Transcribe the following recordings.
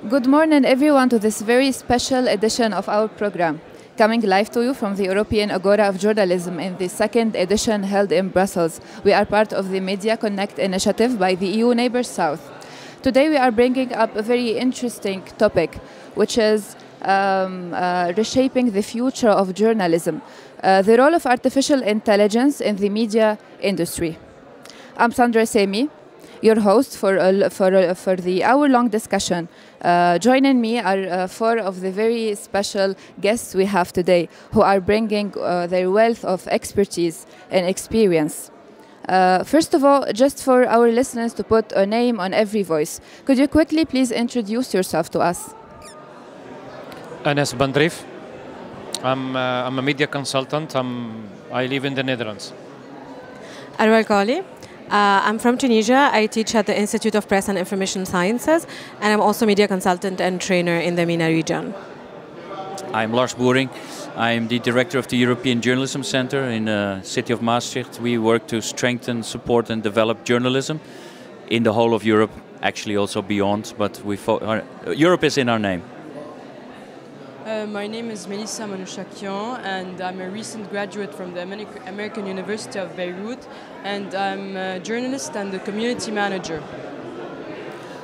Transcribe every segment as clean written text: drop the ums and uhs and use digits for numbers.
Good morning, everyone, to this very special edition of our program. Coming live to you from the European Agora of Journalism in the second edition held in Brussels. We are part of the Media Connect initiative by the EU Neighbours South. Today we are bringing up a very interesting topic, which is reshaping the future of journalism, the role of artificial intelligence in the media industry. I'm Sandra Semi, your host for the hour-long discussion. Joining me are four of the very special guests we have today, who are bringing their wealth of expertise and experience. First of all, just for our listeners to put a name on every voice, could you quickly please introduce yourself to us? Anas Bandrif. I'm a media consultant. I live in the Netherlands. Arwal Kali. I'm from Tunisia. I teach at the Institute of Press and Information Sciences, and I'm also media consultant and trainer in the MENA region. I'm Lars Boering. I'm the director of the European Journalism Center in the city of Maastricht. We work to strengthen, support and develop journalism in the whole of Europe, actually also beyond, but Europe is in our name. My name is Melissa Manouchakian, and I'm a recent graduate from the American University of Beirut, and I'm a journalist and a community manager.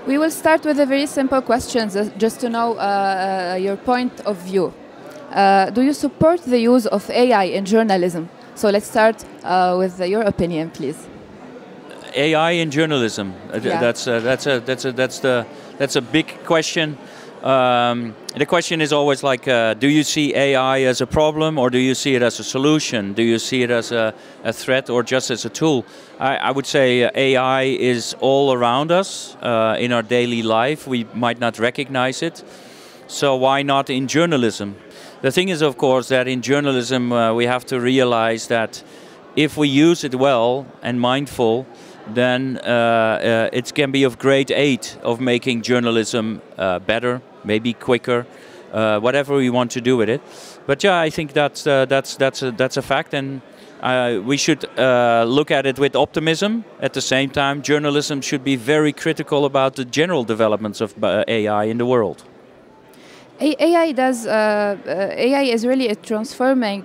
We will start with a very simple question, just to know your point of view. Do you support the use of AI in journalism? So let's start with your opinion, please. AI in journalism. Yeah. That's a big question. The question is always like, do you see AI as a problem or do you see it as a solution? Do you see it as a threat or just as a tool? I would say AI is all around us in our daily life. We might not recognize it. So why not in journalism? The thing is, of course, that in journalism we have to realize that if we use it well and mindful, then it can be of great aid of making journalism better, maybe quicker, whatever we want to do with it. But yeah, I think that's a fact, and we should look at it with optimism. At the same time, journalism should be very critical about the general developments of AI in the world. AI is really a transforming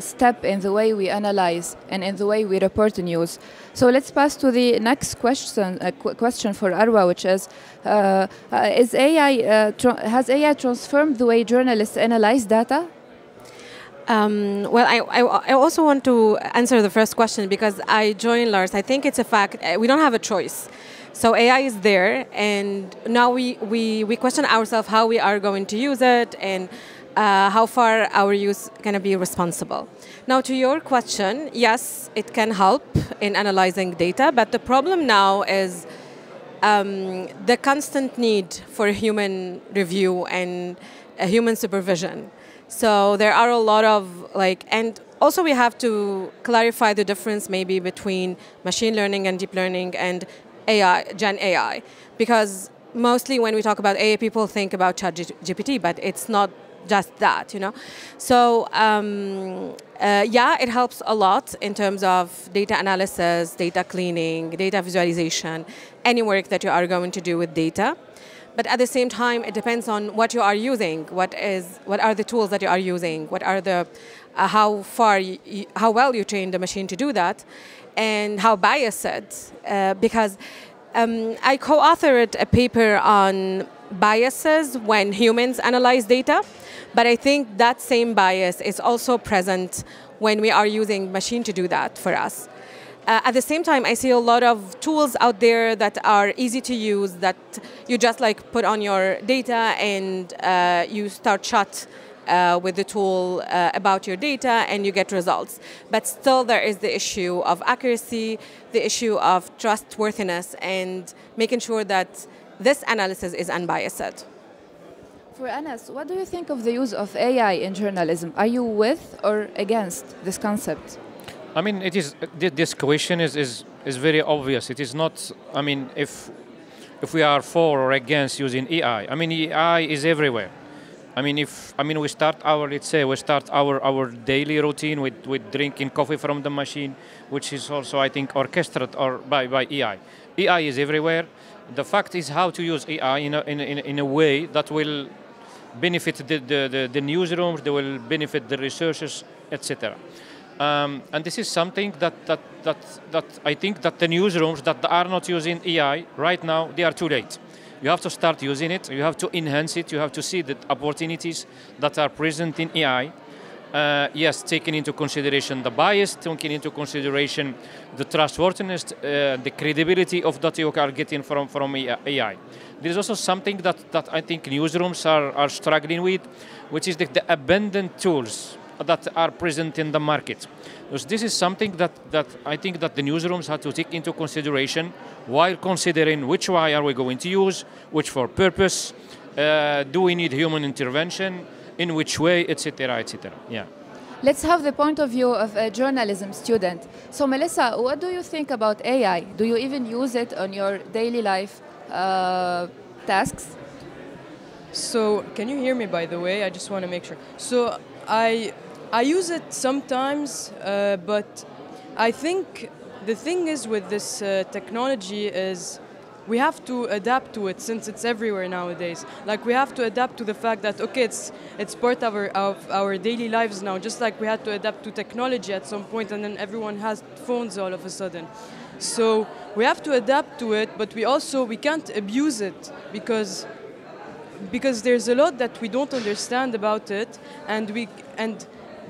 step in the way we analyze and in the way we report news. So let's pass to the next question. Question for Arwa, which is has AI transformed the way journalists analyze data? Well, I also want to answer the first question because I join Lars. I think it's a fact. We don't have a choice. So AI is there, and now we question ourselves how we are going to use it and how far our use can be responsible. Now, to your question, yes, it can help in analyzing data, but the problem now is the constant need for human review and human supervision. So there are a lot of and also we have to clarify the difference maybe between machine learning and deep learning and AI, Gen AI, because mostly when we talk about AI, people think about ChatGPT, but it's not just that, you know. So yeah, it helps a lot in terms of data analysis, data cleaning, data visualization, any work that you are going to do with data. But at the same time, it depends on what you are using. What are the tools that you are using? What are the how well you train the machine to do that, and how biased? Because I co-authored a paper on biases when humans analyze data, but I think that same bias is also present when we are using machine to do that for us. At the same time, I see a lot of tools out there that are easy to use, that you just put on your data and you start chat with the tool about your data and you get results. But still there is the issue of accuracy, the issue of trustworthiness, and making sure that this analysis is unbiased. For Anas, what do you think of the use of AI in journalism? Are you with or against this concept? I mean, it is. This question is very obvious. It is not. I mean, if we are for or against using AI, I mean, AI is everywhere. I mean, we start our daily routine with drinking coffee from the machine, which is also, I think, orchestrated by AI. AI is everywhere. The fact is how to use AI in a way that will benefit the newsrooms, they will benefit the researchers, etc. And this is something that I think that the newsrooms that are not using AI right now, they are too late. You have to start using it, you have to enhance it, you have to see the opportunities that are present in AI. Yes, taking into consideration the bias, taking into consideration the trustworthiness, the credibility of that you are getting from AI. There is also something that I think newsrooms are struggling with, which is the abundant tools that are present in the market. Because this is something that I think that the newsrooms have to take into consideration while considering which AI are we going to use, which for purpose, do we need human intervention, in which way, etc., etc. Yeah. Let's have the point of view of a journalism student. So Melissa, what do you think about AI? Do you even use it on your daily life tasks? So, can you hear me, by the way? I just want to make sure. So, I use it sometimes, but I think the thing is with this technology is we have to adapt to it since it's everywhere nowadays. Like we have to adapt to the fact that okay, it's part of our daily lives now. Just like we had to adapt to technology at some point, and then everyone has phones all of a sudden. So we have to adapt to it, but we can't abuse it because there's a lot that we don't understand about it, and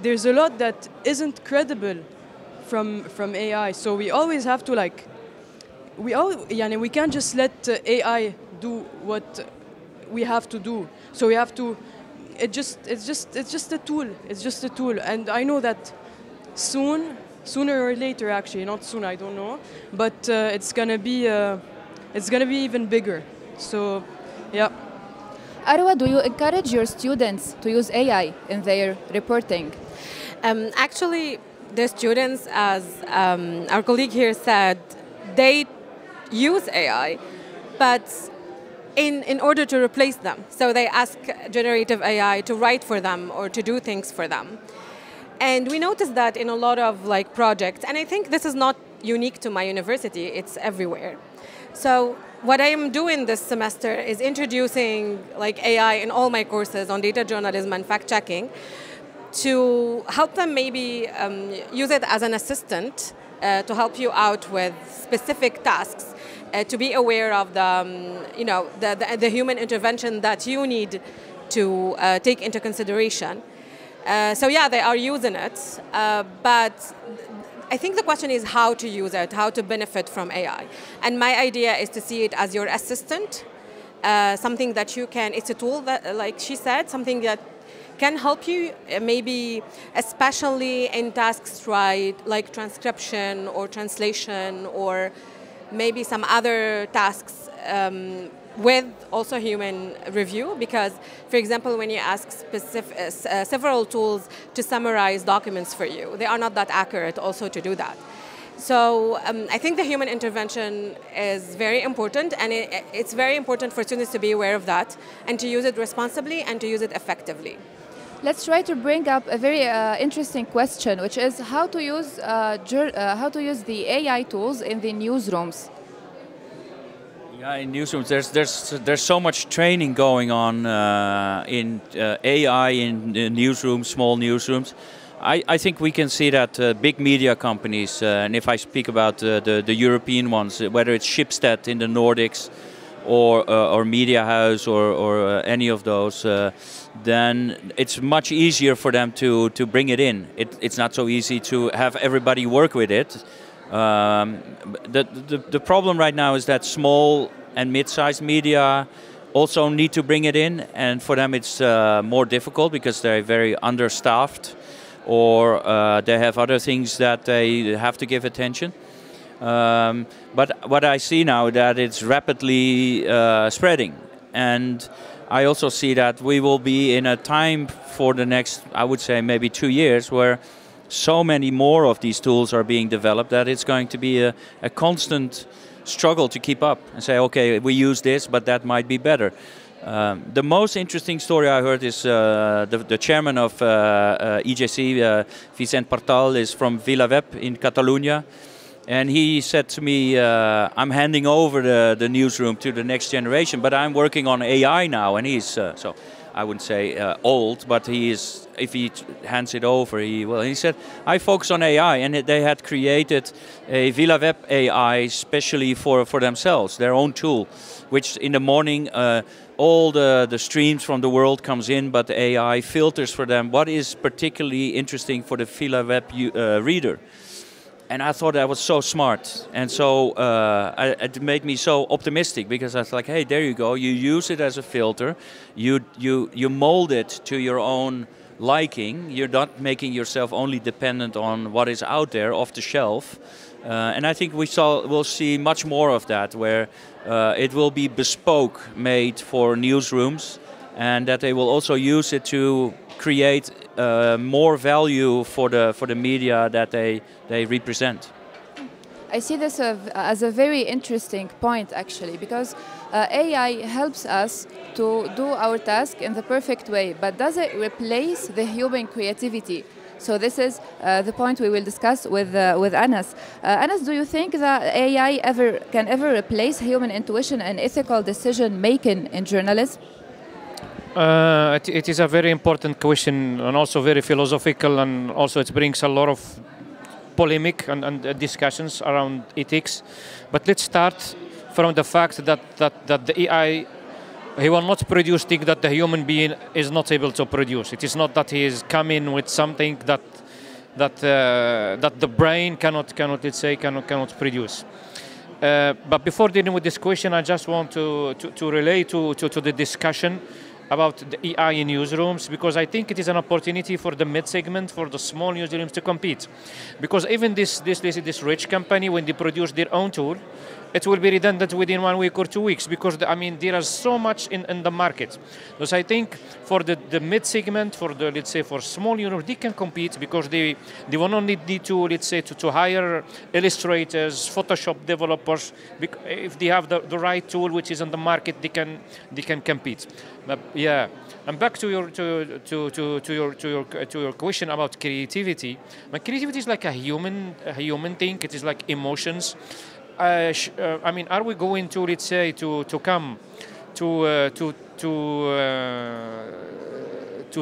there's a lot that isn't credible from AI. So we always have to we can't just let AI do what we have to do. So we have to. It's just a tool. It's just a tool, and I know that sooner or later, actually, not soon. I don't know, but it's gonna be even bigger. So, yeah. Arwa, do you encourage your students to use AI in their reporting? Actually, the students, as our colleague here said, they use AI, but in order to replace them. So they ask generative AI to write for them or to do things for them. And we noticed that in a lot of projects, and I think this is not unique to my university, it's everywhere. So what I am doing this semester is introducing AI in all my courses on data journalism and fact-checking to help them maybe use it as an assistant to help you out with specific tasks, to be aware of the human intervention that you need to take into consideration. So yeah, they are using it, but I think the question is how to use it, how to benefit from AI. And my idea is to see it as your assistant, something that you can, it's a tool that, like she said, something that can help you maybe especially in tasks like transcription or translation or maybe some other tasks with also human review, because for example when you ask several tools to summarize documents for you, they are not that accurate also to do that. So I think the human intervention is very important, and it's very important for students to be aware of that and to use it responsibly and to use it effectively. Let's try to bring up a very interesting question, which is how to use the AI tools in the newsrooms. Yeah, in newsrooms, there's so much training going on in AI in newsrooms, small newsrooms. I think we can see that big media companies, and if I speak about the European ones, whether it's Schibsted in the Nordics, or Media House or any of those, then it's much easier for them to bring it in. It's not so easy to have everybody work with it. The problem right now is that small and mid-sized media also need to bring it in, and for them it's more difficult because they're very understaffed, or they have other things that they have to give attention. But what I see now that it's rapidly spreading, and I also see that we will be in a time for the next, I would say maybe 2 years, where so many more of these tools are being developed that it's going to be a constant struggle to keep up and say, okay, we use this, but that might be better. The most interesting story I heard is the chairman of EJC, Vicent Partal, is from VilaWeb in Catalonia. And he said to me, I'm handing over the newsroom to the next generation, but I'm working on AI now. And he's, so I wouldn't say old, but he is, if he hands it over, he will. And he said, I focus on AI. And they had created a VilaWeb AI especially for themselves, their own tool, which in the morning, all the streams from the world comes in, but the AI filters for them what is particularly interesting for the VilaWeb reader. And I thought that was so smart, and so it made me so optimistic, because I was like, hey, there you go. You use it as a filter. You mold it to your own liking. You're not making yourself only dependent on what is out there off the shelf. And I think we'll see much more of that, where it will be bespoke, made for newsrooms, and that they will also use it to create more value for the media that they represent. I see this as a very interesting point, actually, because AI helps us to do our task in the perfect way, but does it replace the human creativity? So this is the point we will discuss with Anas. Anas, do you think that AI can ever replace human intuition and ethical decision making in journalism? It is a very important question, and also very philosophical, and also it brings a lot of polemic and discussions around ethics. But let's start from the fact that the AI, he will not produce things that the human being is not able to produce. It is not that he is coming with something that the brain cannot produce. But before dealing with this question, I just want to relate to the discussion about the AI in newsrooms, because I think it is an opportunity for the mid-segment, for the small newsrooms to compete. Because even this rich company, when they produce their own tool, it will be redundant within 1 week or 2 weeks, because there is so much in the market. So I think for the mid-segment, let's say for small newsrooms, they can compete, because they will not need to, let's say, to hire illustrators, Photoshop developers. If they have the right tool which is on the market, they can compete. But yeah, and back to your question about creativity. But creativity is like a human thing. It is like emotions. Are we going to, let's say, to come to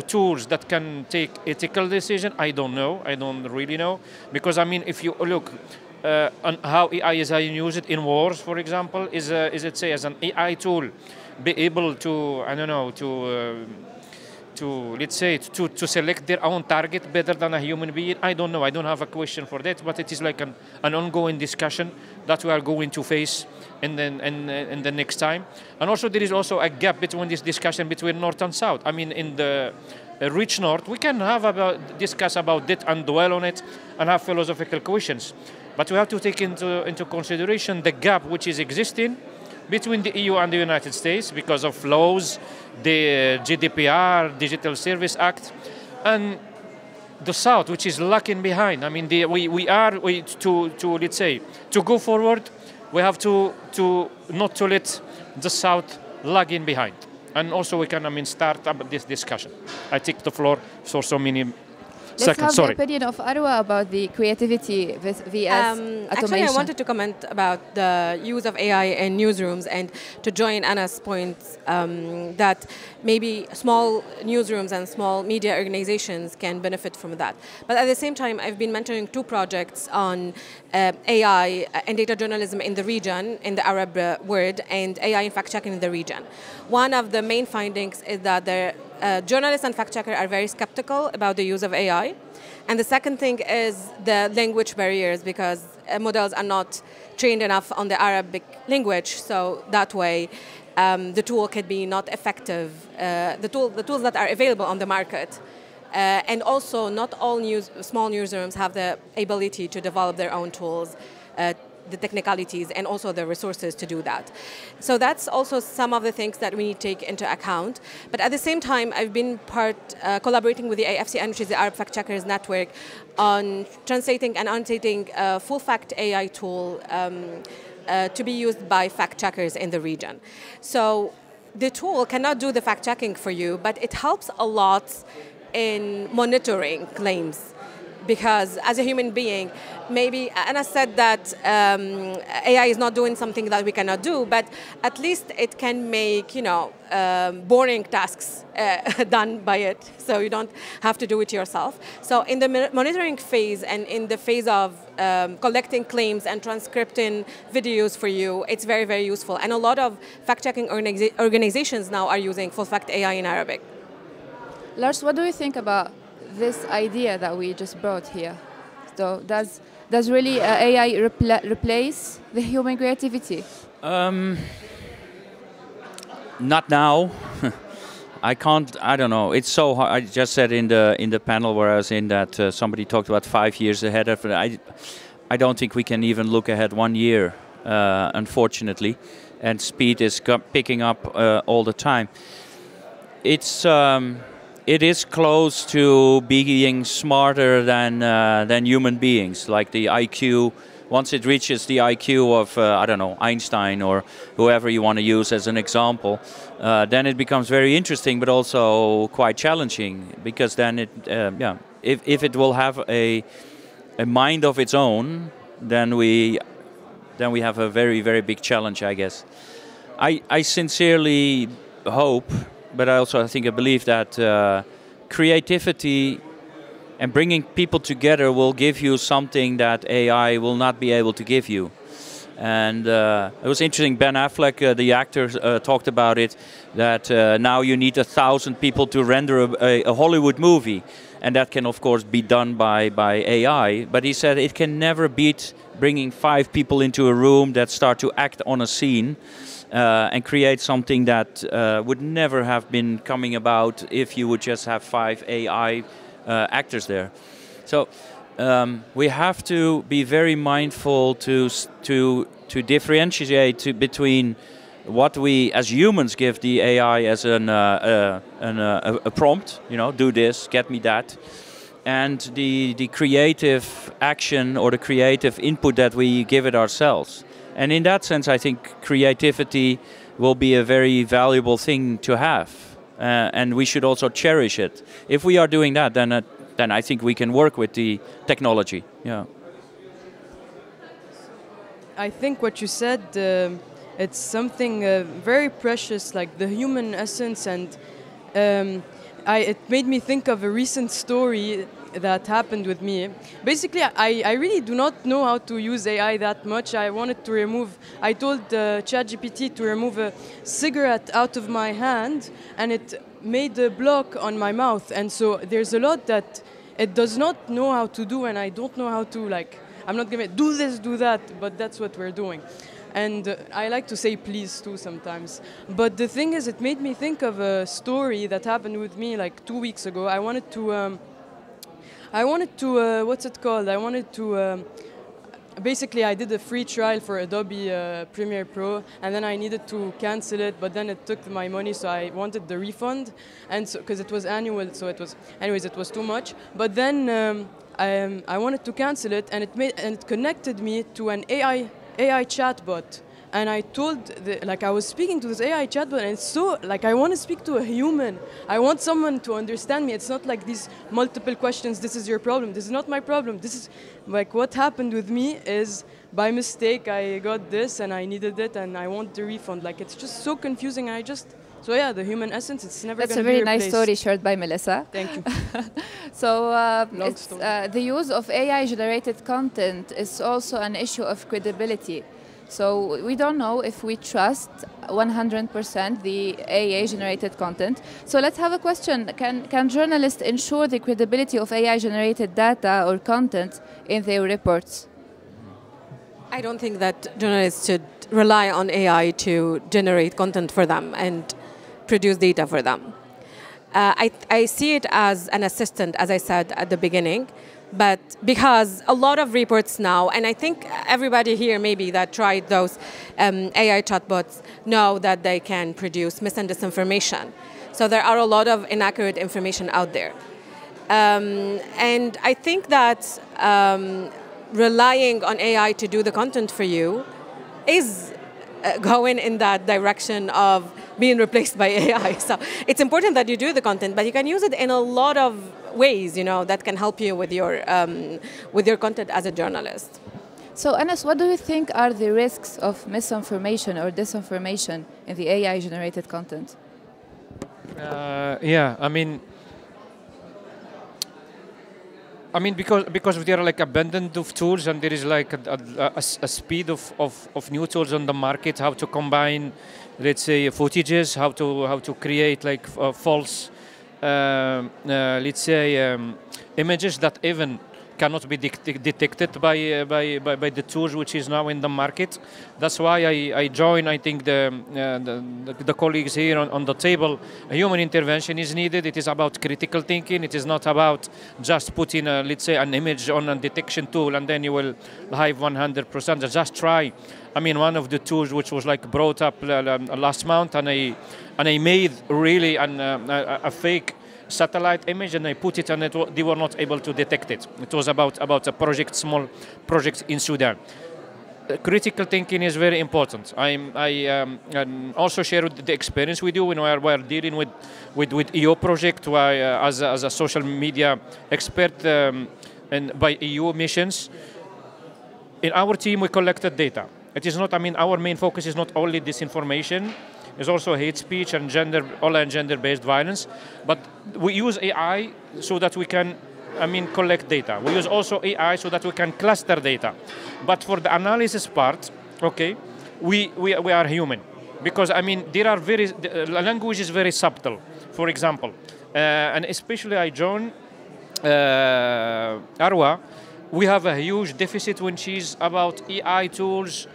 tools that can take ethical decision? I don't know. I don't really know, because if you look on how AI is used in wars, for example, is it say as an AI tool be able to, I don't know, let's say to select their own target better than a human being? I don't know. I don't have a question for that, but it is like an ongoing discussion that we are going to face in the next time. And also there is also a gap between this discussion between North and South. In the rich North, we can discuss about it and dwell on it and have philosophical questions, but we have to take into consideration the gap which is existing between the EU and the United States because of laws, the GDPR, Digital Service Act, and the South, which is lagging behind. Let's say, to go forward, we have to not to let the South lagging behind. And also we can, start up this discussion. I take the floor for so many Let's have the opinion of Arwa about the creativity with VS automation. Actually, I wanted to comment about the use of AI in newsrooms, and to join Anna's point that maybe small newsrooms and small media organizations can benefit from that. But at the same time, I've been mentoring 2 projects on AI and data journalism in the region, in the Arab world, and AI in fact-checking in the region. One of the main findings is that journalists and fact-checkers are very skeptical about the use of AI. And the second thing is the language barriers, because models are not trained enough on the Arabic language, so that way the tool could be not effective, the tools that are available on the market. And also not all small newsrooms have the ability to develop their own tools, the technicalities and also the resources to do that. So that's also some of the things that we need to take into account. But at the same time, I've been collaborating with the AFCN, which is the Arab Fact Checkers Network, on translating and annotating a full fact AI tool to be used by fact checkers in the region. So the tool cannot do the fact checking for you, but it helps a lot in monitoring claims. because as a human being, maybe Anna said that AI is not doing something that we cannot do, but at least it can make, boring tasks done by it, so you don't have to do it yourself. So in the monitoring phase and in the phase of collecting claims and transcripting videos for you, it's very, very useful. And a lot of fact-checking organizations now are using full fact AI in Arabic. Lars, what do you think about this idea that we just brought here? So does really AI replace the human creativity? Not now. I don't know. It's so hard. I just said in the panel where I was in that somebody talked about 5 years ahead of it. I don't think we can even look ahead 1 year, unfortunately. And speed is picking up all the time. It is close to being smarter than human beings, like the IQ. Once it reaches the IQ of, I don't know, Einstein or whoever you want to use as an example, then it becomes very interesting, but also quite challenging, because then if it will have a mind of its own, then we have a very, very big challenge, I guess. I sincerely hope, but I believe that creativity and bringing people together will give you something that AI will not be able to give you. And it was interesting, Ben Affleck, the actor, talked about it, that now you need 1,000 people to render a Hollywood movie. And that can, of course, be done by AI. But he said it can never beat bringing 5 people into a room that start to act on a scene. And create something that would never have been coming about if you would just have 5 AI actors there. So we have to be very mindful to differentiate between what we as humans give the AI as a prompt, do this, get me that, and the creative action or the creative input that we give it ourselves. And in that sense, I think creativity will be a very valuable thing to have. And we should also cherish it. If we are doing that, then I think we can work with the technology. Yeah. I think what you said, it's something very precious, like the human essence. And it made me think of a recent story that happened with me. Basically, I really do not know how to use AI that much. I told ChatGPT to remove a cigarette out of my hand, and it made a block on my mouth. And so there's a lot that it does not know how to do, and I don't know how to, I'm not going to do this, do that, but that's what we're doing. And I like to say please too sometimes. But the thing is, it made me think of a story that happened with me 2 weeks ago. I wanted to basically I did a free trial for Adobe Premiere Pro, and then I needed to cancel it, but then it took my money, so I wanted the refund, and so because it was annual, so it was too much. But then I wanted to cancel it, and it connected me to an AI chatbot. And I told, I was speaking to this AI chatbot, and it's so, I want to speak to a human. I want someone to understand me. It's not like these multiple questions, this is your problem, this is not my problem. This is, what happened with me is, by mistake, I got this, and I needed it, and I want the refund. It's just so confusing, and so yeah, the human essence, it's never going to be replaced. That's a very nice story shared by Melissa. Thank you. So the use of AI-generated content is also an issue of credibility. So we don't know if we trust 100% the AI-generated content. So let's have a question. Can journalists ensure the credibility of AI-generated data or content in their reports? I don't think that journalists should rely on AI to generate content for them and produce data for them. I see it as an assistant, as I said at the beginning. But because a lot of reports now, and I think everybody here maybe that tried those AI chatbots know that they can produce mis and disinformation. So there are a lot of inaccurate information out there. And I think that relying on AI to do the content for you is going in that direction of being replaced by AI. So it's important that you do the content, but you can use it in a lot of ways, that can help you with your content as a journalist. So, Anas, what do you think are the risks of misinformation or disinformation in the AI-generated content? Yeah, because there are like abundant of tools and there is like a speed of new tools on the market, how to combine, let's say, footages, how to create like false, let's say, images that even cannot be detected by the tools which is now in the market. That's why I join. I think the colleagues here on the table. Human intervention is needed. It is about critical thinking. It is not about just putting let's say an image on a detection tool and then you will live 100%. Just try. One of the tools which was like brought up last month, and I made really a fake satellite image and I put it and they were not able to detect it. It was about a small project in Sudan. Critical thinking is very important. I also share the experience we do when we're dealing with EU project as a social media expert and by EU missions. In our team we collected data. It is not, our main focus is not only disinformation, there's also hate speech and online gender-based violence. But we use AI so that we can, collect data. We use also AI so that we can cluster data. But for the analysis part, okay, we are human. Because, the language is very subtle. For example, and especially I join Arwa, we have a huge deficit when she's about AI tools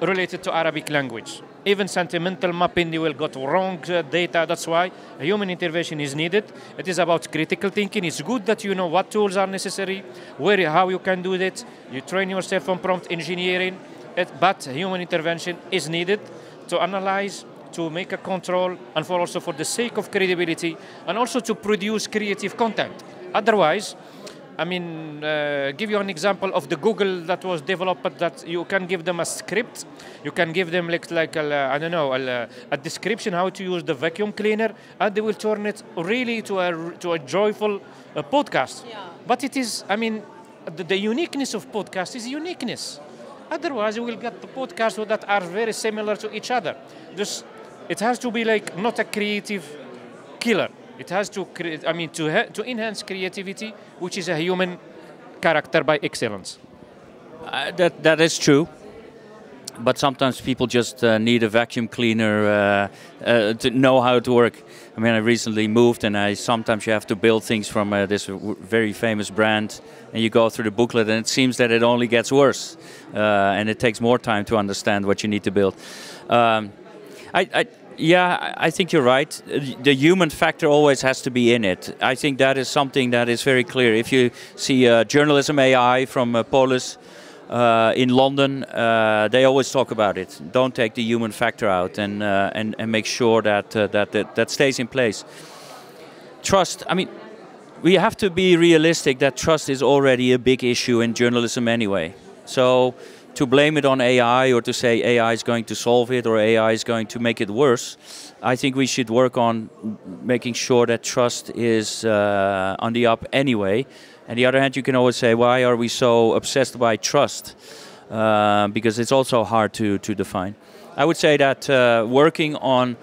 related to Arabic language. Even sentimental mapping, you will get wrong data. That's why human intervention is needed. It is about critical thinking. It's good that you know what tools are necessary, how you can do that. You train yourself on prompt engineering. But human intervention is needed to analyze, to make a control, and also for the sake of credibility, and also to produce creative content. Otherwise, give you an example of the Google that was developed that you can give them a script, you can give them a description how to use the vacuum cleaner, and they will turn it really to a joyful podcast. Yeah. But it is, the uniqueness of podcast is uniqueness. Otherwise, you will get the podcasts that are very similar to each other. It has to be like not a creative killer. It has to create, to enhance creativity, which is a human character by excellence. That is true. But sometimes people just need a vacuum cleaner to know how to work. I recently moved, and sometimes you have to build things from this very famous brand, and you go through the booklet, and it seems that it only gets worse, and it takes more time to understand what you need to build. I think you're right. The human factor always has to be in it. I think that is something that is very clear. If you see journalism AI from Polis in London, they always talk about it. Don't take the human factor out, and make sure that stays in place. Trust. We have to be realistic that trust is already a big issue in journalism anyway. So to blame it on AI or to say AI is going to solve it or AI is going to make it worse, I think we should work on making sure that trust is on the up anyway. On the other hand, you can always say, why are we so obsessed by trust? Because it's also hard to define. I would say that working on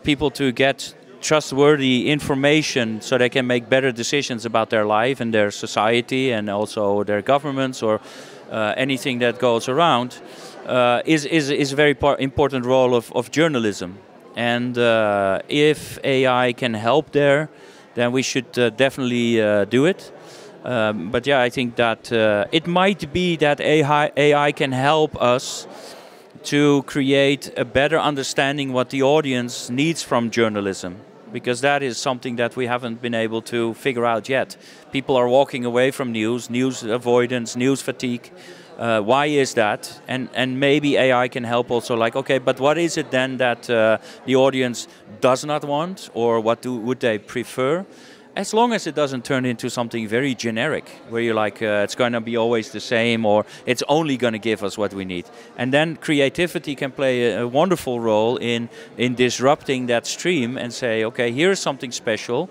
people to get trustworthy information so they can make better decisions about their life and their society and also their governments or anything that goes around is a very important role of journalism. And if AI can help there, then we should definitely do it. But yeah, I think that it might be that AI can help us to create a better understanding what the audience needs from journalism, because that is something that we haven't been able to figure out yet. People are walking away from news avoidance, news fatigue. Why is that? And maybe AI can help also, like, okay, but what is it then that the audience does not want, or what would they prefer? As long as it doesn't turn into something very generic, where you're like, it's going to be always the same, or it's only going to give us what we need. And then creativity can play a wonderful role in disrupting that stream and say, okay, here's something special.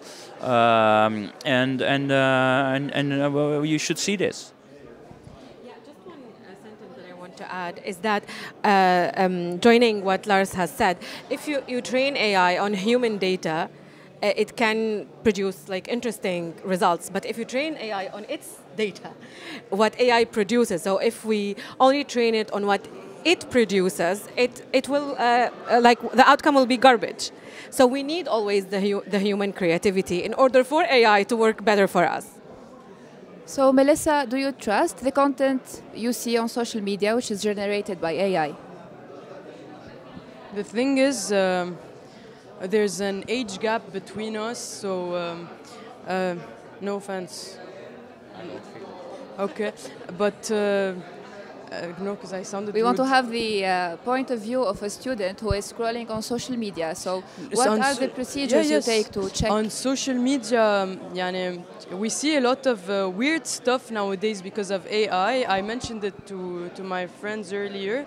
You should see this. Yeah, just one sentence that I want to add is that joining what Lars has said, if you train AI on human data, it can produce like interesting results. But if you train AI on its data, what AI produces, so if we only train it on what it produces, it will like the outcome will be garbage. So we need always the human creativity in order for AI to work better for us. So Melissa, do you trust the content you see on social media which is generated by AI? The thing is, there's an age gap between us, so no offense. Okay, but no, because I sounded We want to rude. have the point of view of a student who is scrolling on social media. So what are the procedures you take to check? On social media, we see a lot of weird stuff nowadays because of AI. I mentioned it to my friends earlier.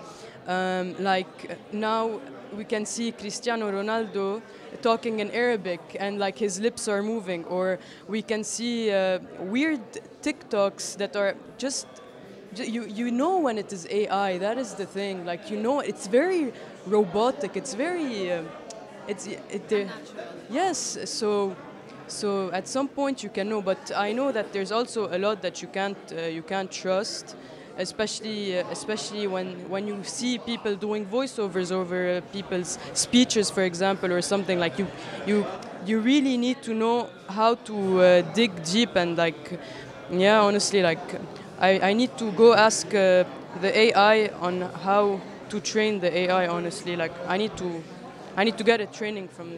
Like now we can see Cristiano Ronaldo talking in Arabic and like his lips are moving, or we can see weird TikToks that are just you know when it is AI. That is the thing. Like it's very robotic. It's very yes. So at some point you can know, but I know that there's also a lot that you can't trust, especially when you see people doing voiceovers over people's speeches, for example, or something like you really need to know how to dig deep and like honestly like I need to go ask the AI on how to train the AI. Honestly, like I need to get a training from.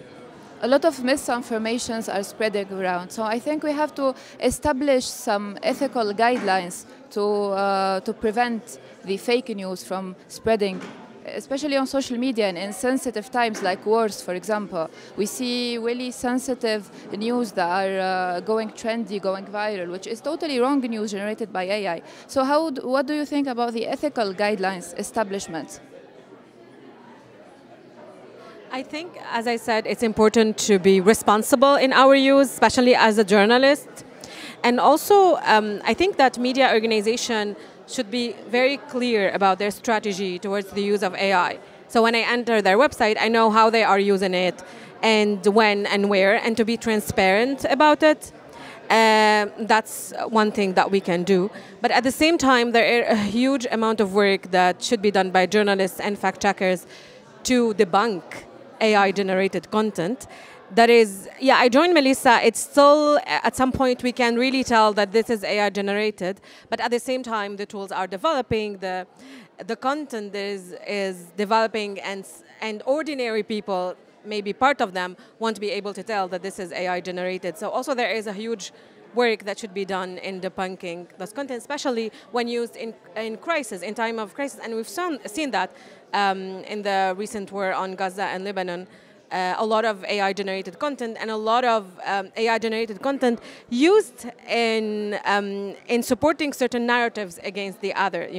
A lot of misinformations are spreading around, so I think we have to establish some ethical guidelines to prevent the fake news from spreading, especially on social media and in sensitive times like wars, for example. We see really sensitive news that are going trendy, going viral, which is totally wrong news generated by AI. So what do you think about the ethical guidelines establishment? I think, as I said, it's important to be responsible in our use, especially as a journalist. And also, I think that media organization should be very clear about their strategy towards the use of AI. So when I enter their website, I know how they are using it and when and where, and to be transparent about it. That's one thing that we can do. But at the same time, there is a huge amount of work that should be done by journalists and fact checkers to debunk AI-generated content. That is, I joined Melissa. It's still, at some point, we can really tell that this is AI-generated. But at the same time, the tools are developing, the content is developing, and ordinary people, maybe part of them, won't be able to tell that this is AI-generated. So also there is a huge work that should be done in debunking this content, especially when used in crisis, in time of crisis. And we've seen that in the recent war on Gaza and Lebanon. A lot of AI-generated content and a lot of AI-generated content used in supporting certain narratives against the other,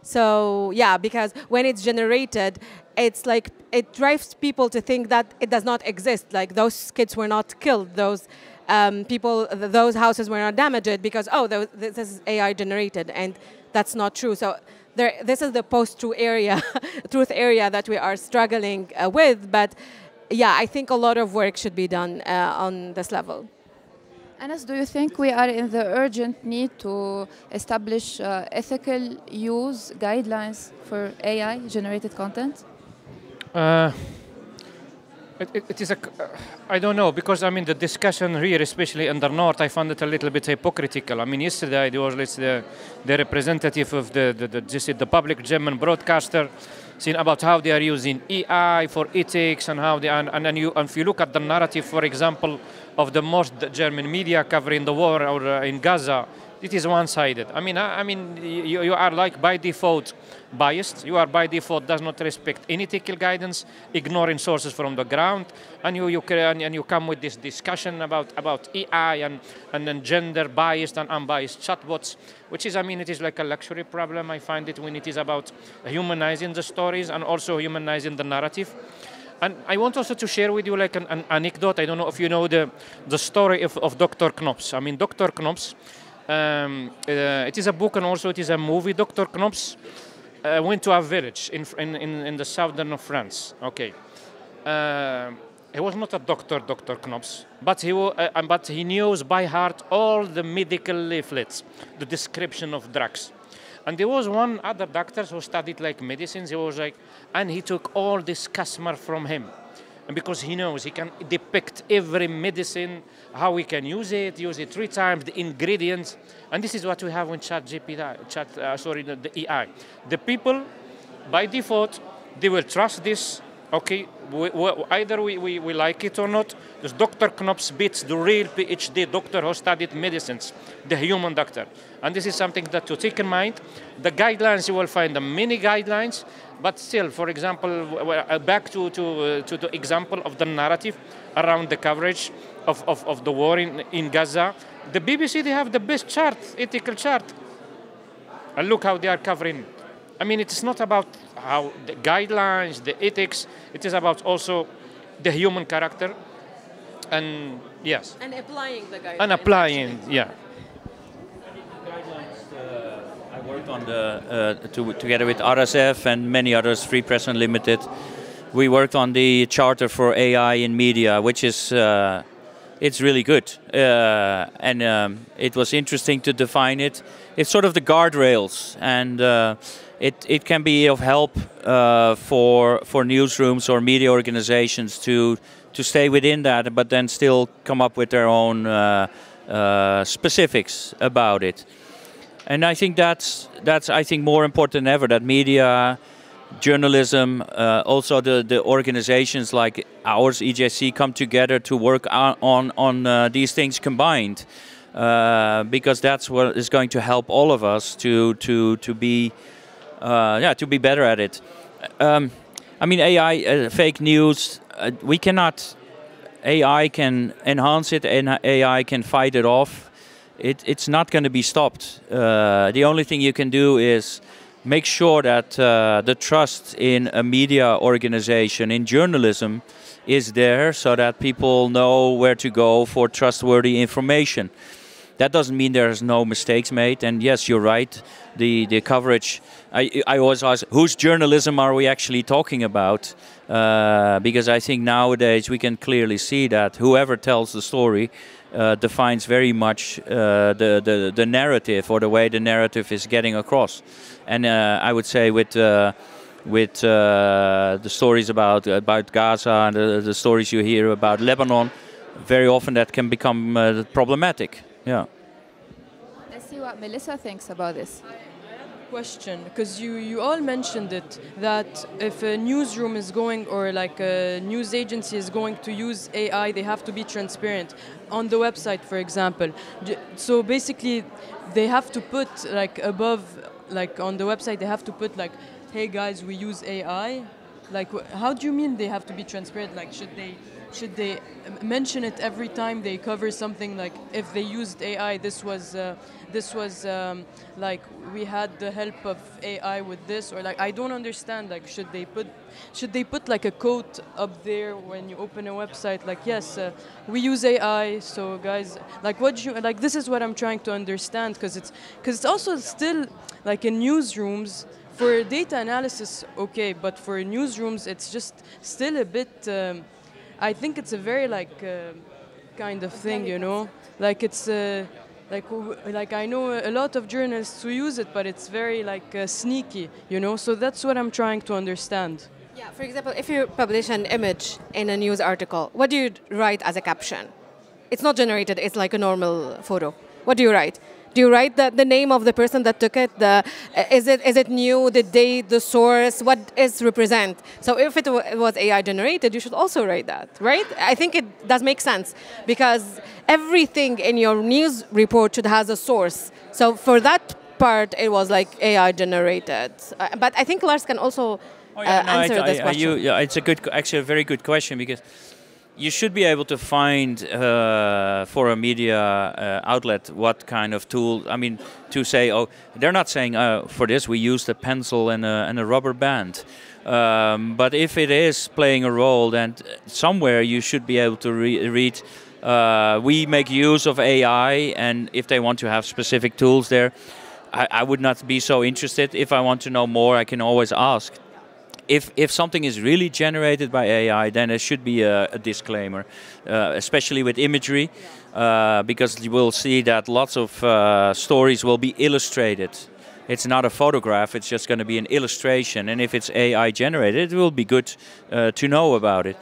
So because when it's generated, it's like it drives people to think that it does not exist. Like those kids were not killed, those those houses were not damaged because this is AI-generated, and that's not true. So this is the post-truth area, truth area that we are struggling with, but. I think a lot of work should be done on this level. Anas, do you think we are in the urgent need to establish ethical use guidelines for AI-generated content? It is I don't know, because the discussion here, especially in the north, I found it a little bit hypocritical. Yesterday there was the representative of the public German broadcaster saying about how they are using AI for ethics and how if you look at the narrative, for example, of the most German media covering the war or in Gaza, it is one-sided. You are like by default biased. You are by default does not respect any ethical guidance, ignoring sources from the ground, and you come with this discussion about AI and then gender biased and unbiased chatbots, which is it is like a luxury problem. I find it when it is about humanizing the stories and also humanizing the narrative. And I want also to share with you like an anecdote. I don't know if you know the story of Dr. Knops. I mean, Dr. Knops, it is a book and also it is a movie. Dr. Knops went to a village in the southern of France. Okay. He was not a doctor, Dr. Knops, but he knows by heart all the medical leaflets, the description of drugs. And there was one other doctor who studied like medicines. He was like, and he took all this customer from him, and because he knows he can depict every medicine, how we can use it 3 times, the ingredients, and this is what we have in the AI. The people, by default, they will trust this. Okay, either we like it or not. This Dr. Knops beats the real PhD doctor who studied medicines, the human doctor. And this is something that to take in mind. The guidelines, you will find the many guidelines, but still, for example, back to the example of the narrative around the coverage of the war in Gaza. The BBC, they have the best chart, ethical chart. And look how they are covering. I mean, it's not about how the guidelines, the ethics, it is about also the human character. And yes. And applying the guidelines. And applying, yeah. I worked on together with RSF and many others, Free Press Unlimited. We worked on the Charter for AI in Media, which is it's really good, and it was interesting to define it. It's sort of the guardrails, and it can be of help for newsrooms or media organizations to stay within that, but then still come up with their own specifics about it. And I think that's I think more important than ever, that media, journalism, also the organizations like ours, EJC, come together to work on these things combined, because that's what is going to help all of us to be better at it. I mean, AI, fake news, we cannot. AI can enhance it, and AI can fight it off. It's not going to be stopped. The only thing you can do is make sure that the trust in a media organization, in journalism, is there, so that people know where to go for trustworthy information. That doesn't mean there's no mistakes made. And yes, you're right. The coverage. I always ask, whose journalism are we actually talking about? Because I think nowadays we can clearly see that whoever tells the story defines very much the narrative, or the way the narrative is getting across. And I would say with the stories about Gaza and the stories you hear about Lebanon, very often that can become problematic. Yeah. Let's see what Melissa thinks about this. Question, because you all mentioned it, that if a newsroom is going, or like a news agency is going to use AI, they have to be transparent on the website, for example. So basically they have to put like above, like on the website they have to put like, hey guys, we use AI. Like, how do you mean they have to be transparent? Like, should they mention it every time they cover something? Like, if they used AI, this was like, we had the help of AI with this, or like, I don't understand. Like, should they put like a quote up there when you open a website? Like, yes, we use AI. So guys, like, what do you like? This is what I'm trying to understand, because it's also still like in newsrooms. For data analysis, okay, but for newsrooms, it's just still a bit. I think it's a very kind of thing, you know. Like it's like I know a lot of journalists who use it, but it's very sneaky, you know. So that's what I'm trying to understand. Yeah. For example, if you publish an image in a news article, what do you write as a caption? It's not generated. It's like a normal photo. What do you write? Do you write the name of the person that took it? Is it new? The date, the source? What is represent? So if it was AI generated, you should also write that, right? I think it does make sense, because everything in your news report should have a source. So for that part, it was like AI generated. But I think Lars can also answer this question. It's actually a very good question, because you should be able to find for a media outlet what kind of tool. I mean, to say, oh, they're not saying for this we used a pencil and a rubber band. But if it is playing a role, then somewhere you should be able to read. We make use of AI, and if they want to have specific tools there, I would not be so interested. If I want to know more, I can always ask. If something is really generated by AI, then there should be a disclaimer, especially with imagery, because you will see that lots of stories will be illustrated. It's not a photograph, it's just going to be an illustration. And if it's AI generated, it will be good to know about it.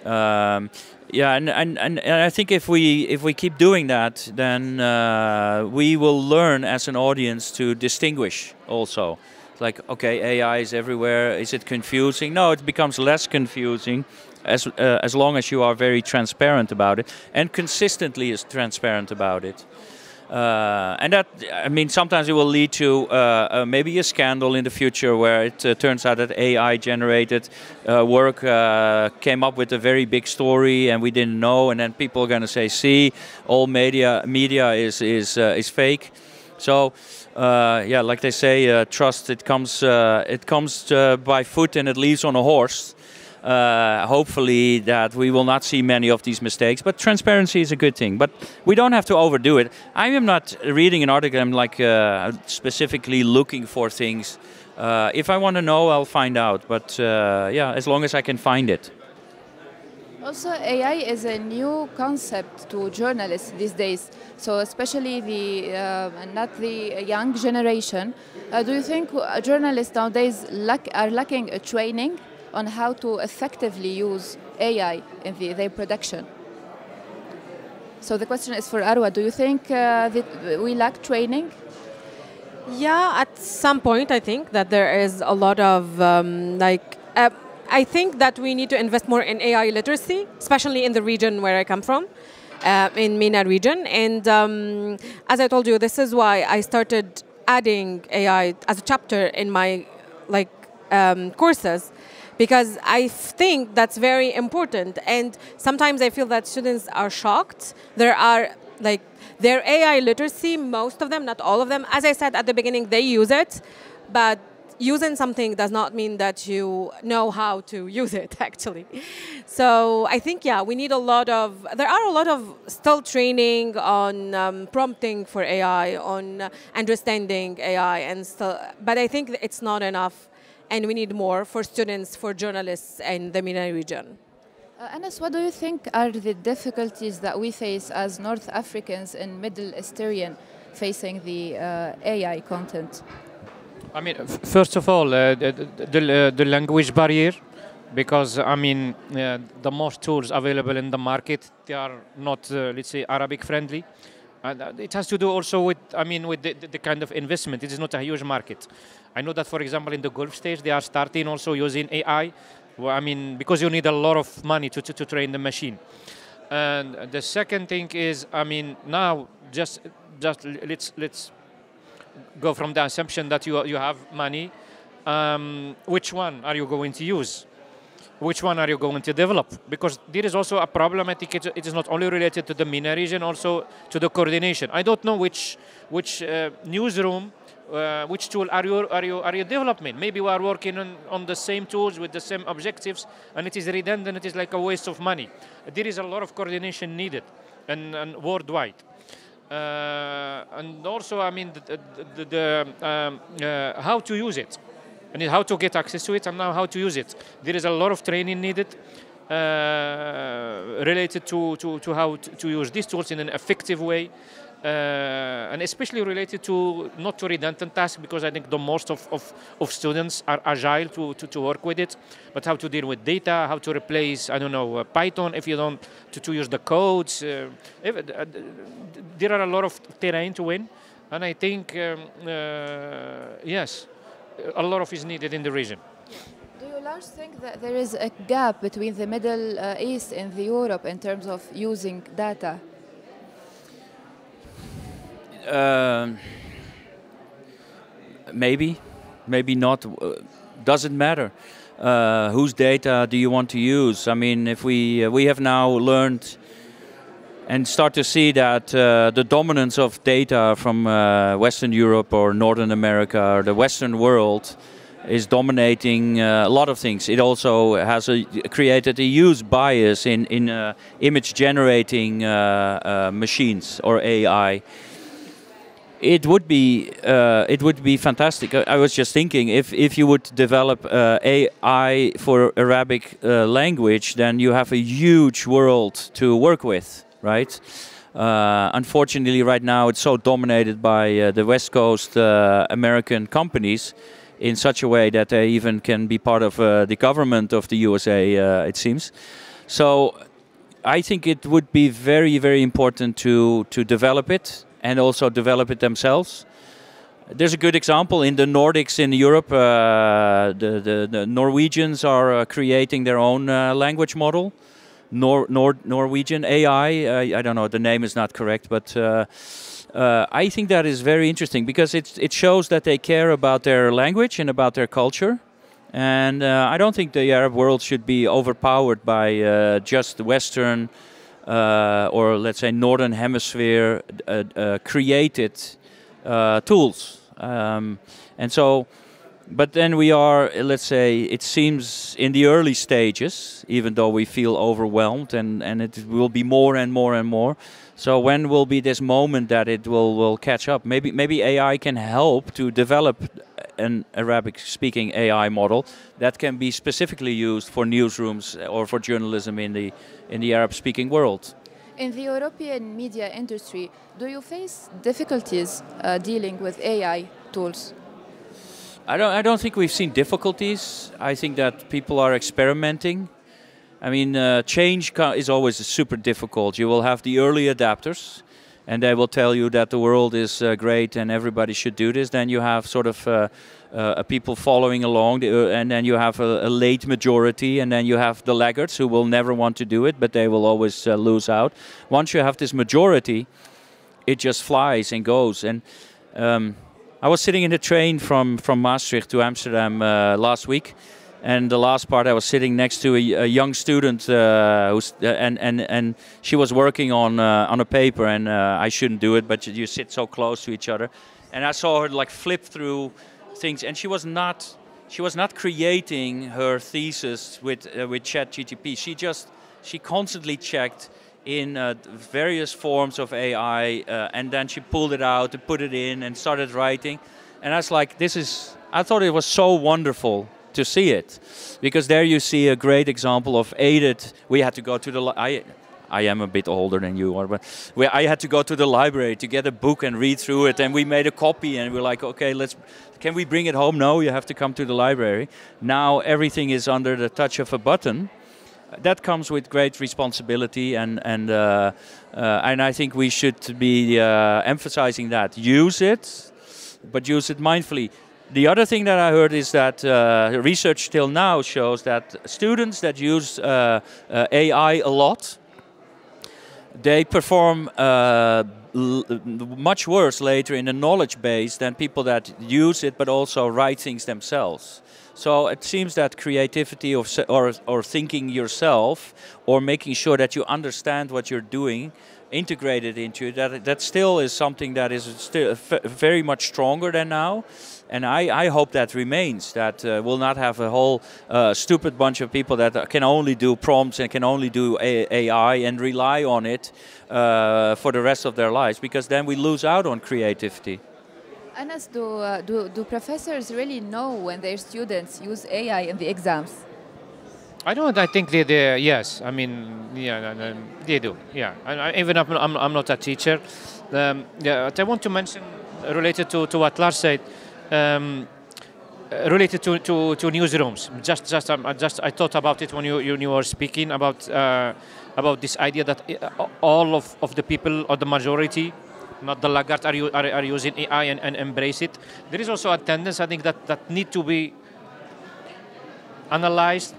Yeah, and I think if we keep doing that, then we will learn as an audience to distinguish also. It's like, okay, AI is everywhere. Is it confusing? No, it becomes less confusing as long as you are very transparent about it and consistently is transparent about it. And that, I mean, sometimes it will lead to maybe a scandal in the future where it turns out that AI-generated work came up with a very big story and we didn't know, and then people are going to say, "See, all media is fake." So, yeah, like they say, trust it comes by foot and it leaves on a horse. Hopefully that we will not see many of these mistakes, but transparency is a good thing. But we don't have to overdo it. I am not reading an article, I'm like specifically looking for things. If I want to know, I'll find out. But yeah, as long as I can find it. Also, AI is a new concept to journalists these days. So especially not the young generation. Do you think journalists nowadays are lacking a training on how to effectively use AI in their production? So the question is for Arwa. Do you think that we lack training? Yeah, at some point I think that there is a lot of I think that we need to invest more in AI literacy, especially in the region where I come from, in MENA region. And as I told you, this is why I started adding AI as a chapter in my courses, because I think that's very important. And sometimes I feel that students are shocked. There are their AI literacy, most of them, not all of them. As I said at the beginning, they use it, but using something does not mean that you know how to use it, actually. So I think, yeah, we need there are a lot of still training on prompting for AI, on understanding AI, but I think it's not enough, and we need more for students, for journalists in the MENA region. Anas, what do you think are the difficulties that we face as North Africans and Middle Eastern facing the AI content? I mean, first of all, the language barrier, because I mean, the most tools available in the market, they are not, let's say, Arabic friendly. And it has to do also with, I mean, with the kind of investment. It is not a huge market. I know that, for example, in the Gulf states, they are starting also using AI. Well, I mean, because you need a lot of money to train the machine. And the second thing is, I mean, now just let's go from the assumption that you have money. Which one are you going to use? Which one are you going to develop? Because there is also a problem. I think it is not only related to the MENA region, also to the coordination. I don't know which newsroom, which tool are you developing. Maybe we are working on the same tools with the same objectives, and it is redundant. It is like a waste of money. There is a lot of coordination needed, and worldwide. And also, I mean, how to use it, and how to get access to it, and now how to use it. There is a lot of training needed related to how to use these tools in an effective way, and especially related to not to redundant tasks, because I think the most of students are agile to work with it, but how to deal with data, how to replace, I don't know, Python if you don't, to use the codes. There are a lot of terrain to win, and I think, yes, a lot of is needed in the region. Do you, Lars, think that there is a gap between the Middle East and the Europe in terms of using data? Maybe not. Doesn't matter. whose data do you want to use? I mean, if we have now learned and start to see that the dominance of data from Western Europe or Northern America or the Western world is dominating a lot of things. It also has created a huge bias in image generating machines or AI. It would be fantastic. I was just thinking, if you would develop AI for Arabic language, then you have a huge world to work with, right? Unfortunately, right now it's so dominated by the West Coast American companies in such a way that they even can be part of the government of the USA, it seems. So I think it would be very, very important to develop it and also develop it themselves. There's a good example in the Nordics in Europe. The Norwegians are creating their own language model. Norwegian AI, I don't know, the name is not correct, but I think that is very interesting because it shows that they care about their language and about their culture. And I don't think the Arab world should be overpowered by just Western or let's say Northern Hemisphere created tools. And so, but then we are, let's say, it seems in the early stages, even though we feel overwhelmed, and it will be more and more and more. So when will be this moment that it will catch up? Maybe AI can help to develop an Arabic-speaking AI model that can be specifically used for newsrooms or for journalism in the Arab-speaking world. In the European media industry, do you face difficulties dealing with AI tools? I don't think we've seen difficulties. I think that people are experimenting. I mean, change is always super difficult. You will have the early adapters, and they will tell you that the world is great and everybody should do this. Then you have sort of people following along, and then you have a late majority, and then you have the laggards who will never want to do it, but they will always lose out. Once you have this majority, it just flies and goes. And I was sitting in the train from Maastricht to Amsterdam last week, and the last part I was sitting next to a young student, and she was working on a paper, and I shouldn't do it, but you sit so close to each other, and I saw her like flip through things, and she was not creating her thesis with ChatGPT. She constantly checked in various forms of AI, and then she pulled it out and put it in and started writing. And I was like, I thought it was so wonderful to see it, because there you see a great example of aided. We had to go to I am a bit older than you are, but I had to go to the library to get a book and read through it, and we made a copy, and we're like, okay, can we bring it home? No, you have to come to the library. Now everything is under the touch of a button. That comes with great responsibility, and I think we should be emphasizing that. Use it, but use it mindfully. The other thing that I heard is that research till now shows that students that use AI a lot, they perform much worse later in the knowledge base than people that use it but also write things themselves. So it seems that creativity or thinking yourself or making sure that you understand what you're doing, integrated into it, that still is something that is still very much stronger than now. And I hope that remains, that we'll not have a whole stupid bunch of people that can only do prompts and can only do AI and rely on it for the rest of their lives, because then we lose out on creativity. Anas, do professors really know when their students use AI in the exams? I don't. I think they yes. I mean, yeah, they do. Yeah. Even I'm not a teacher. Yeah. I want to mention related to what Lars said. Related to newsrooms. I thought about it when you were speaking about this idea that all of the people or the majority, not the laggards, are using AI and embrace it. There is also a tendency, I think, that need to be analyzed.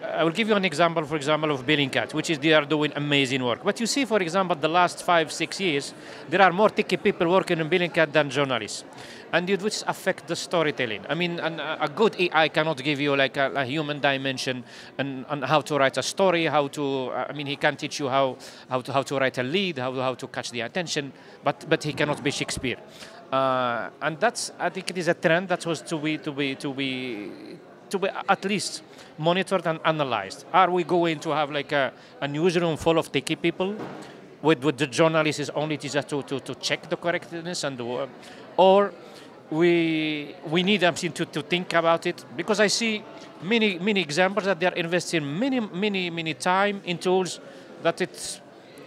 I will give you an example, for example, of Bellingcat, which is they are doing amazing work. But you see, for example, the last 5-6 years, there are more techie people working in Bellingcat than journalists, and which affect the storytelling. I mean, a good AI cannot give you like a human dimension and how to write a story, how to. I mean, he can teach you how to write a lead, how to catch the attention, but he cannot be Shakespeare. And that's, I think, it is a trend that was to be at least monitored and analyzed. Are we going to have like a newsroom full of techie people with the journalists is only just to check the correctness and or we need to think about it, because I see many examples that they are investing many time in tools that it's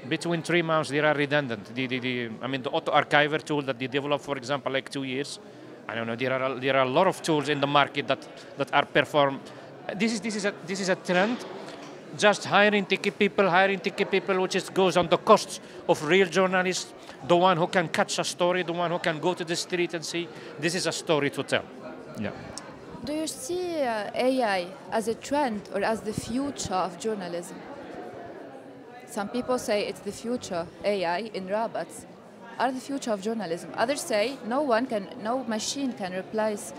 between 3 months they are redundant. I mean the auto archiver tool that they developed, for example, like 2 years. I don't know. There are a lot of tools in the market that are performed. This is a trend. Just hiring techie people, which goes on the costs of real journalists, the one who can catch a story, the one who can go to the street and see this is a story to tell. Yeah. Do you see AI as a trend or as the future of journalism? Some people say it's the future, AI in robots are the future of journalism. Others say no machine can replace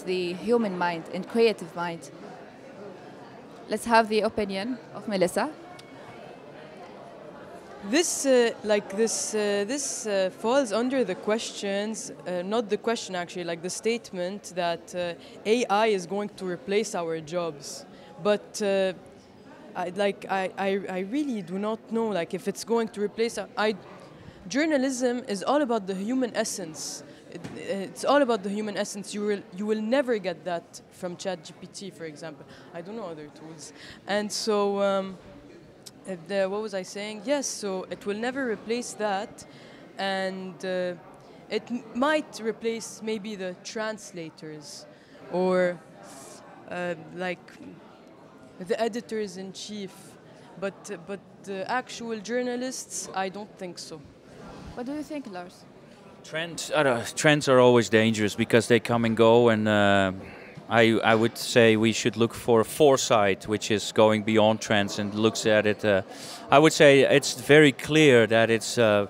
the human mind and creative mind. Let's have the opinion of Melissa. This falls under the questions, not the question actually, like the statement that AI is going to replace our jobs. But I really do not know, like, if it's going to replace. Journalism is all about the human essence. It's all about the human essence. You will never get that from ChatGPT, for example. I don't know other tools. And so, what was I saying? Yes, so it will never replace that. And it might replace maybe the translators or like the editors-in-chief. But the actual journalists, I don't think so. What do you think, Lars? Trends are always dangerous because they come and go, and I would say we should look for foresight, which is going beyond trends and looks at it. I would say it's very clear that it's the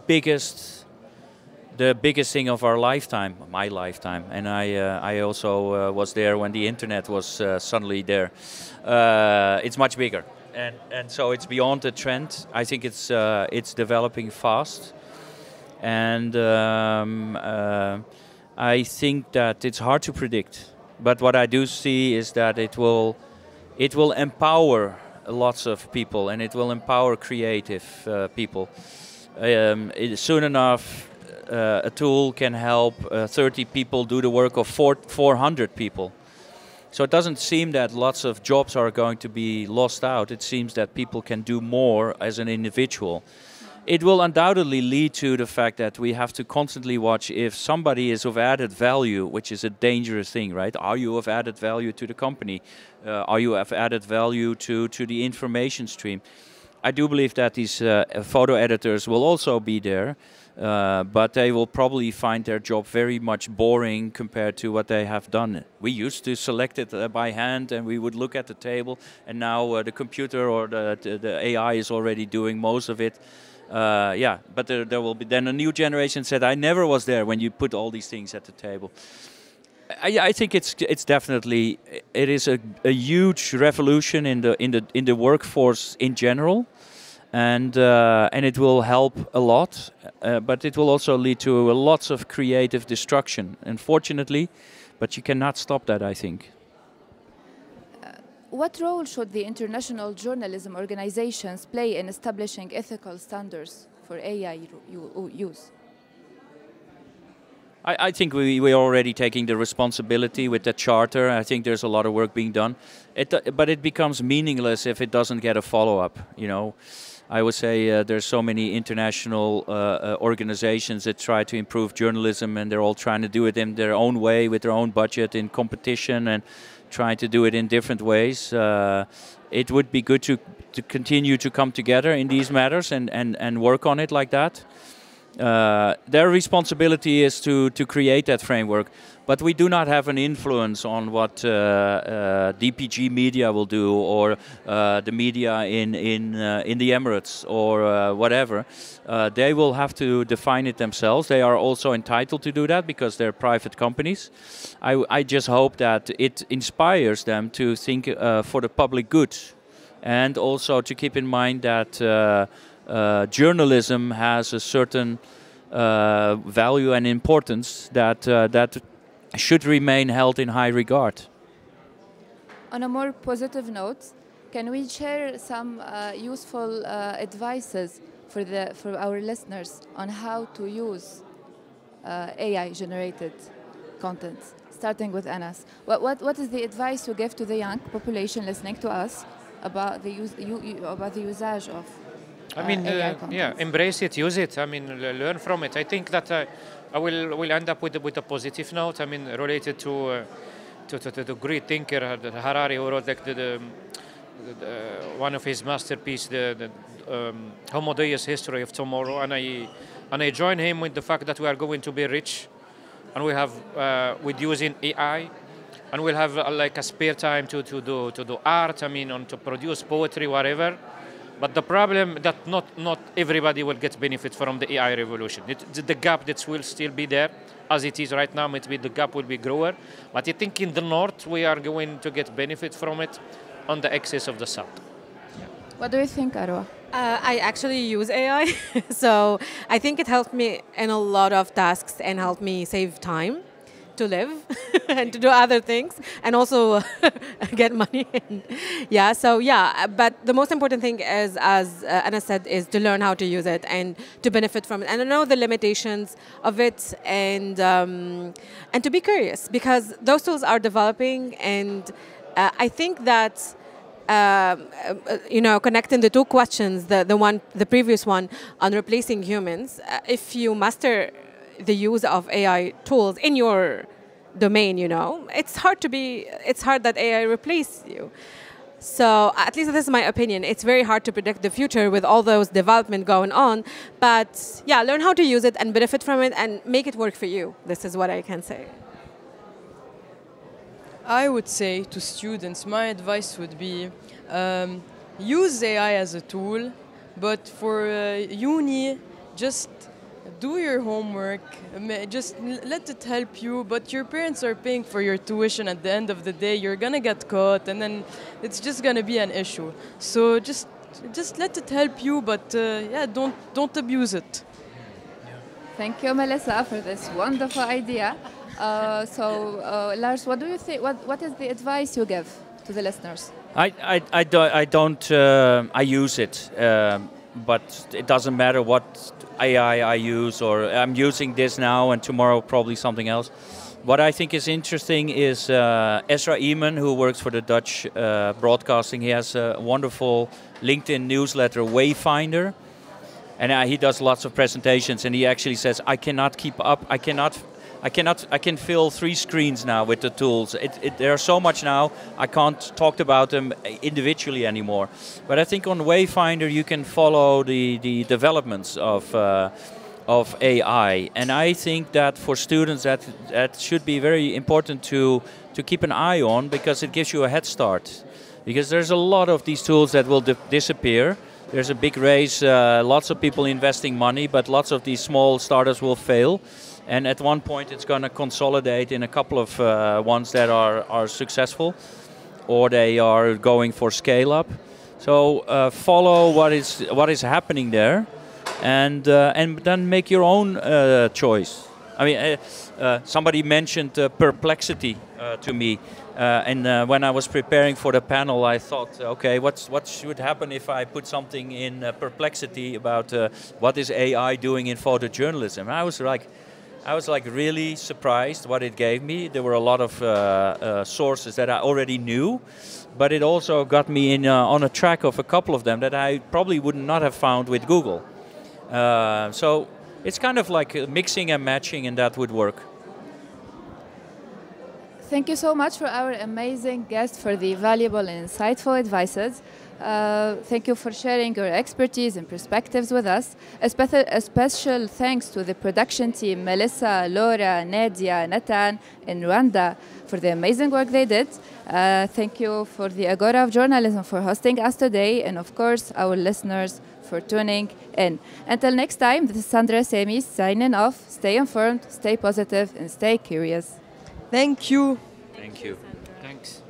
biggest thing of our lifetime, my lifetime, and I also was there when the internet was suddenly there. It's much bigger. And so it's beyond the trend. I think it's developing fast, and I think that it's hard to predict. But what I do see is that it will empower lots of people, and it will empower creative people. Soon enough, a tool can help 30 people do the work of 400 people. So it doesn't seem that lots of jobs are going to be lost out. It seems that people can do more as an individual. It will undoubtedly lead to the fact that we have to constantly watch if somebody is of added value, which is a dangerous thing, right? Are you of added value to the company? Are you of added value to the information stream? I do believe that these photo editors will also be there. But they will probably find their job very much boring compared to what they have done. We used to select it by hand, and we would look at the table, and now the computer or the AI is already doing most of it. Yeah, but there will be then a new generation said, I never was there when you put all these things at the table. I think it's definitely, it is a huge revolution in the workforce in general. And it will help a lot, but it will also lead to lots of creative destruction, unfortunately. But you cannot stop that, I think. What role should the international journalism organizations play in establishing ethical standards for AI use? I think we are already taking the responsibility with the charter. I think there's a lot of work being done. But it becomes meaningless if it doesn't get a follow-up, you know. I would say there's so many international organizations that try to improve journalism, and they're all trying to do it in their own way with their own budget, in competition, and trying to do it in different ways. It would be good to continue to come together in these matters and work on it like that. Their responsibility is to create that framework, but we do not have an influence on what DPG media will do, or the media in the Emirates, or whatever. They will have to define it themselves. They are also entitled to do that because they're private companies. I just hope that it inspires them to think for the public good, and also to keep in mind that journalism has a certain value and importance that should remain held in high regard. On a more positive note, can we share some useful advices for our listeners on how to use AI-generated content? Starting with Anas, what is the advice you give to the young population listening to us about the usage of AI content? yeah, embrace it, use it. I mean, learn from it. I think that I will end up with a positive note. I mean, related to the great thinker Harari, who wrote like one of his masterpieces, the Homo Deus History of Tomorrow, and I join him with the fact that we are going to be rich, and we have with using AI, and we'll have like a spare time to do art. I mean, to produce poetry, whatever. But the problem that not everybody will get benefit from the AI revolution. The gap that will still be there as it is right now. Maybe the gap will be grower. But I think in the north we are going to get benefit from it on the excess of the south. What do you think, Arwa? I actually use AI, so I think it helped me in a lot of tasks and helped me save time to live and to do other things, and also get money. Yeah, so yeah, but the most important thing is, as Anna said, is to learn how to use it and to benefit from it, and to know the limitations of it, and to be curious, because those tools are developing, and I think that connecting the two questions, the previous one on replacing humans, if you master the use of AI tools in your domain, it's hard that AI replace you. So at least this is my opinion. It's very hard to predict the future with all those development going on. But yeah, learn how to use it and benefit from it and make it work for you. This is what I can say. I would say to students, my advice would be use AI as a tool, but for uni, just do your homework, just let it help you, but your parents are paying for your tuition at the end of the day. You're gonna get caught, and then it's just gonna be an issue. So just let it help you, but yeah, don't abuse it. Thank you, Melissa, for this wonderful idea. Lars, what do you think? What is the advice you give to the listeners? I use it, but it doesn't matter what AI I use, or I'm using this now and tomorrow probably something else. What I think is interesting is Ezra Eman, who works for the Dutch broadcasting. He has a wonderful LinkedIn newsletter, Wayfinder, and he does lots of presentations. And he actually says, "I cannot keep up. I can fill 3 screens now with the tools. There are so much now, I can't talk about them individually anymore." But I think on Wayfinder you can follow the developments of AI. And I think that for students that should be very important to keep an eye on, because it gives you a head start. Because there's a lot of these tools that will disappear. There's a big race, lots of people investing money, but lots of these small startups will fail. And at one point it's going to consolidate in a couple of ones that are successful, or they are going for scale up. So follow what is happening there, and then make your own choice. I mean, somebody mentioned perplexity to me, and when I was preparing for the panel, I thought, okay, what should happen if I put something in perplexity about what is AI doing in photojournalism? And I was really surprised what it gave me. There were a lot of sources that I already knew, but it also got me on a track of a couple of them that I probably would not have found with Google. So it's kind of like mixing and matching, and that would work. Thank you so much for our amazing guest for the valuable and insightful advices. Thank you for sharing your expertise and perspectives with us. A special thanks to the production team, Melissa, Laura, Nadia, Nathan, and Rwanda for the amazing work they did. Thank you for the Agora of Journalism for hosting us today, and of course, our listeners for tuning in. Until next time, this is Sandra Sami signing off. Stay informed, stay positive, and stay curious. Thank you. Thank you. Thanks.